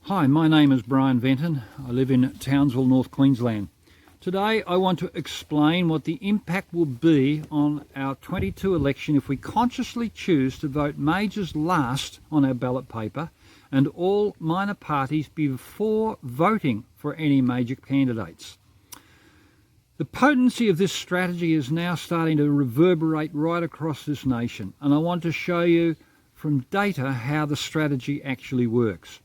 Hi, my name is Brian Venton. I live in Townsville, North Queensland. Today I want to explain what the impact will be on our 22 election if we consciously choose to vote majors last on our ballot paper and all minor parties before voting for any major candidates. The potency of this strategy is now starting to reverberate right across this nation, and I want to show you from data how the strategy actually works.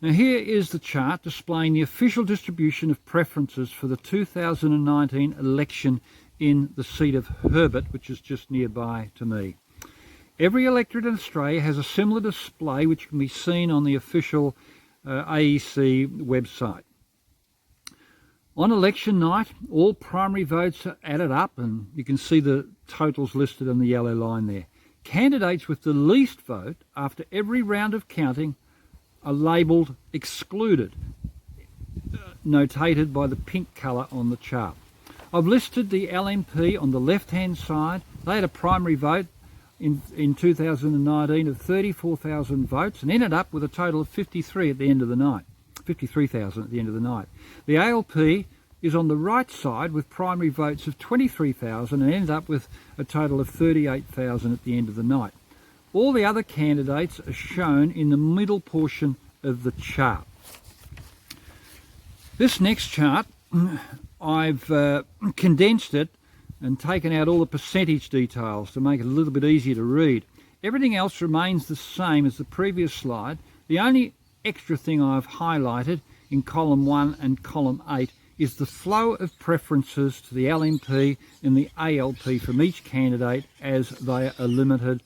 Now here is the chart displaying the official distribution of preferences for the 2019 election in the seat of Herbert, which is just nearby to me. Every electorate in Australia has a similar display which can be seen on the official AEC website. On election night, all primary votes are added up, and you can see the totals listed on the yellow line there. Candidates with the least vote after every round of counting are labelled excluded, notated by the pink colour on the chart. I've listed the LNP on the left-hand side. They had a primary vote in 2019 of 34,000 votes and ended up with a total of 53 at the end of the night. 53,000 at the end of the night. The ALP is on the right side with primary votes of 23,000 and ended up with a total of 38,000 at the end of the night. All the other candidates are shown in the middle portion of the chart. This next chart, I've condensed it and taken out all the percentage details to make it a little bit easier to read. Everything else remains the same as the previous slide. The only extra thing I've highlighted in column 1 and column 8 is the flow of preferences to the LNP and the ALP from each candidate as they are eliminated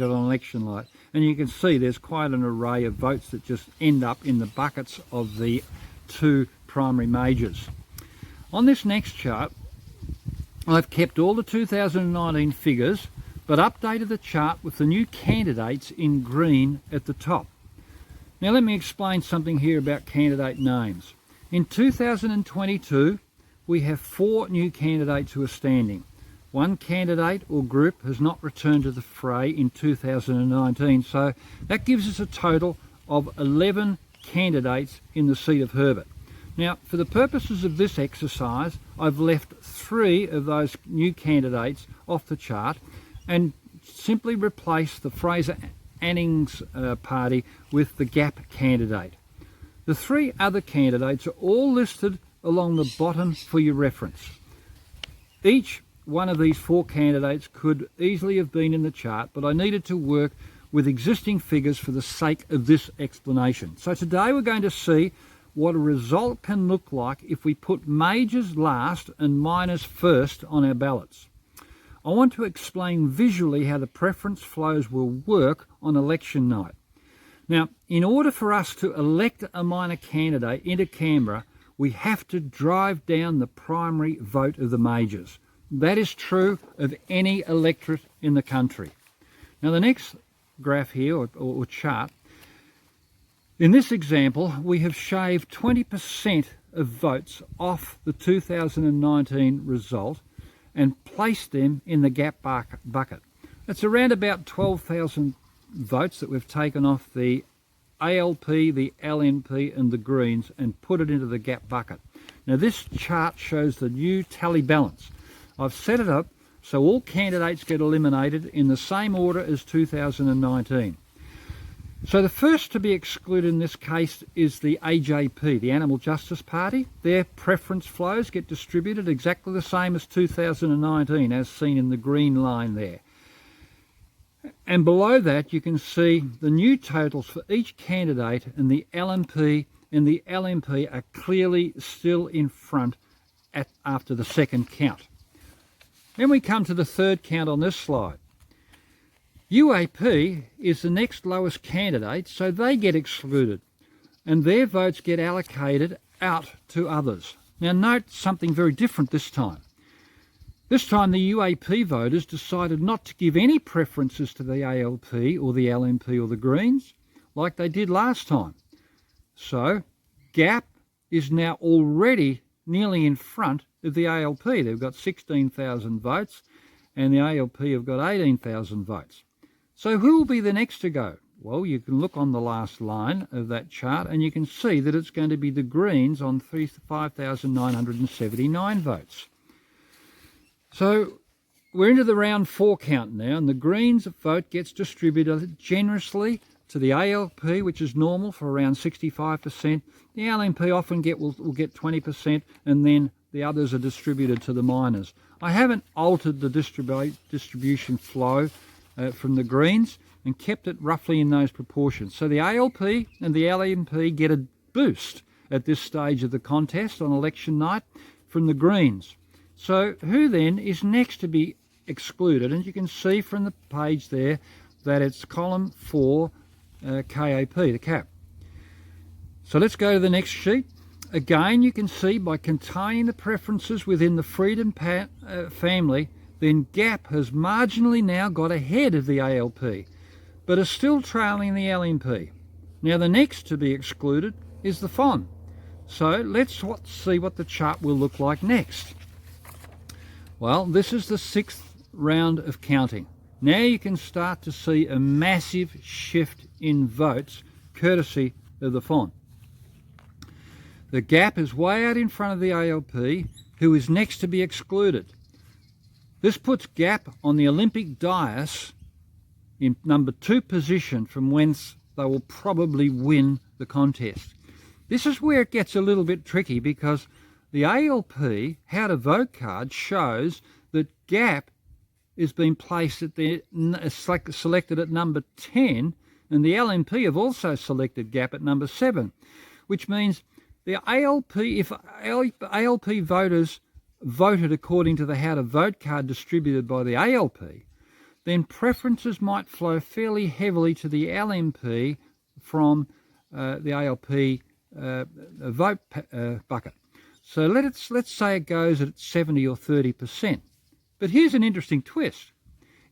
on election night. And you can see there's quite an array of votes that just end up in the buckets of the two primary majors. On this next chart, I've kept all the 2019 figures, but updated the chart with the new candidates in green at the top. Now let me explain something here about candidate names. In 2022, we have 4 new candidates who are standing. One candidate or group has not returned to the fray in 2019, so that gives us a total of 11 candidates in the seat of Herbert. Now, for the purposes of this exercise, I've left 3 of those new candidates off the chart and simply replaced the Fraser-Anning's party with the Gap candidate. The 3 other candidates are all listed along the bottom for your reference. Each one of these 4 candidates could easily have been in the chart, but I needed to work with existing figures for the sake of this explanation. So today we're going to see what a result can look like if we put majors last and minors first on our ballots. I want to explain visually how the preference flows will work on election night. Now, in order for us to elect a minor candidate into Canberra, we have to drive down the primary vote of the majors. That is true of any electorate in the country. Now, the next graph here, or chart, in this example, we have shaved 20% of votes off the 2019 result and placed them in the Gap bucket. That's around about 12,000 votes that we've taken off the ALP, the LNP and the Greens and put it into the Gap bucket. Now this chart shows the new tally balance. I've set it up so all candidates get eliminated in the same order as 2019. So the first to be excluded in this case is the AJP, the Animal Justice Party. Their preference flows get distributed exactly the same as 2019 as seen in the green line there. And below that you can see the new totals for each candidate, and the LNP and the LNP are clearly still in front after the second count. Then we come to the third count on this slide. UAP is the next lowest candidate, so they get excluded and their votes get allocated out to others. Now note something very different this time. This time the UAP voters decided not to give any preferences to the ALP or the LNP or the Greens like they did last time. So Gap is now already nearly in front of the ALP. They've got 16,000 votes and the ALP have got 18,000 votes. So who will be the next to go? Well, you can look on the last line of that chart and you can see that it's going to be the Greens on 5,979 votes. So we're into the round 4 count now, and the Greens vote gets distributed generously to the ALP, which is normal for around 65%. The LNP often will get 20%, and then the others are distributed to the minors. I haven't altered the distribution flow from the Greens and kept it roughly in those proportions. So the ALP and the LNP get a boost at this stage of the contest on election night from the Greens. So who then is next to be excluded? And you can see from the page there that it's column 4, KAP, the CAP. So let's go to the next sheet. Again, you can see by containing the preferences within the Freedom family, then GAP has marginally now got ahead of the ALP, but is still trailing the LNP. Now the next to be excluded is the FON. So let's see what the chart will look like next. Well, this is the 6th round of counting. Now you can start to see a massive shift in votes courtesy of the FON. The GAP is way out in front of the ALP, who is next to be excluded. This puts GAP on the Olympic dais in number 2 position, from whence they will probably win the contest. This is where it gets a little bit tricky, because the ALP how to vote card shows that GAP is being placed at selected at number 10, and the LNP have also selected GAP at number 7, which means the ALP, if ALP voters voted according to the how to vote card distributed by the ALP, then preferences might flow fairly heavily to the LNP from the ALP vote bucket. So let's say it goes at 70 or 30%. But here's an interesting twist.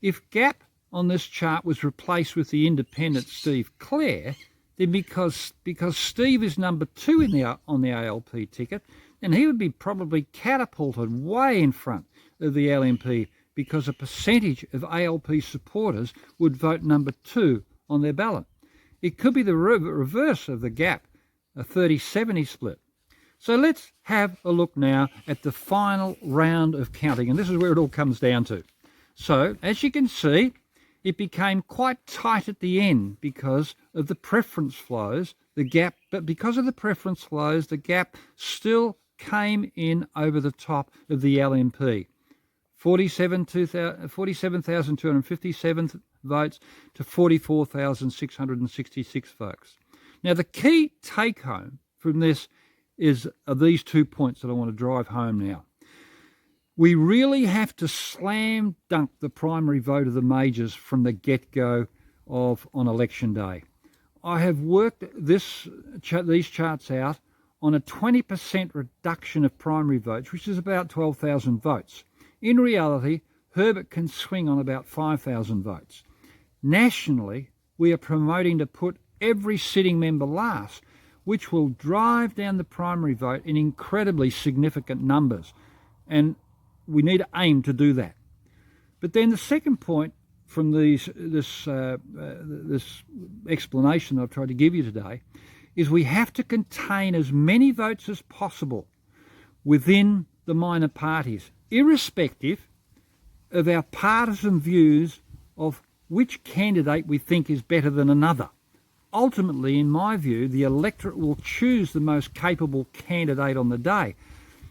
If GAP on this chart was replaced with the independent Steve Clare, then because Steve is number 2 on the ALP ticket, then he would be probably catapulted way in front of the LNP, because a percentage of ALP supporters would vote number 2 on their ballot. It could be the reverse of the GAP, a 30-70 split. So let's have a look now at the final round of counting, and this is where it all comes down to. So, as you can see, it became quite tight at the end because of the preference flows, but because of the preference flows, the GAP still came in over the top of the LNP. 47,257 votes to 44,666 votes. Now, the key take-home from this are these 2 points that I want to drive home now. We really have to slam dunk the primary vote of the majors from the get-go on election day. I have worked these charts out on a 20% reduction of primary votes, which is about 12,000 votes. In reality, Herbert can swing on about 5,000 votes. Nationally, we are promoting to put every sitting member last, which will drive down the primary vote in incredibly significant numbers. And we need to aim to do that. But then the second point from this explanation I've tried to give you today is we have to contain as many votes as possible within the minor parties, irrespective of our partisan views of which candidate we think is better than another. Ultimately, in my view, the electorate will choose the most capable candidate on the day,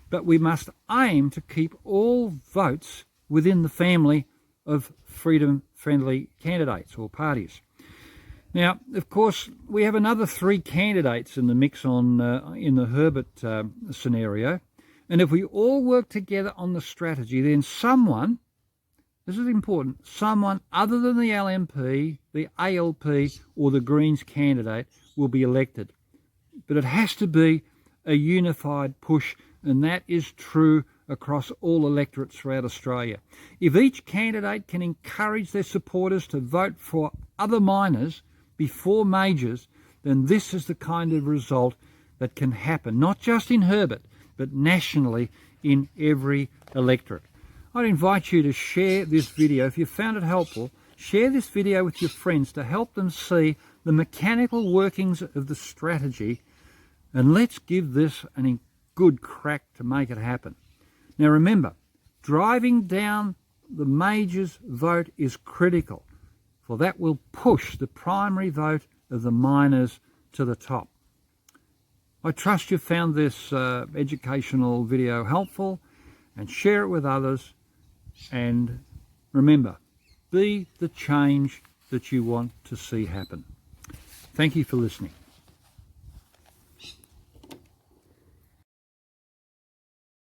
but we must aim to keep all votes within the family of freedom-friendly candidates or parties. Now, of course, we have another 3 candidates in the mix in the Herbert scenario, and if we all work together on the strategy, then someone, this is important, someone other than the LNP, the ALP or the Greens candidate will be elected. But it has to be a unified push, and that is true across all electorates throughout Australia. If each candidate can encourage their supporters to vote for other minors before majors, then this is the kind of result that can happen, not just in Herbert, but nationally in every electorate. I'd invite you to share this video if you found it helpful, Share this video with your friends to help them see the mechanical workings of the strategy, and let's give this a good crack to make it happen. Now remember, driving down the majors' vote is critical, for that will push the primary vote of the minors to the top. I trust you found this educational video helpful, and share it with others, and remember, be the change that you want to see happen. Thank you for listening.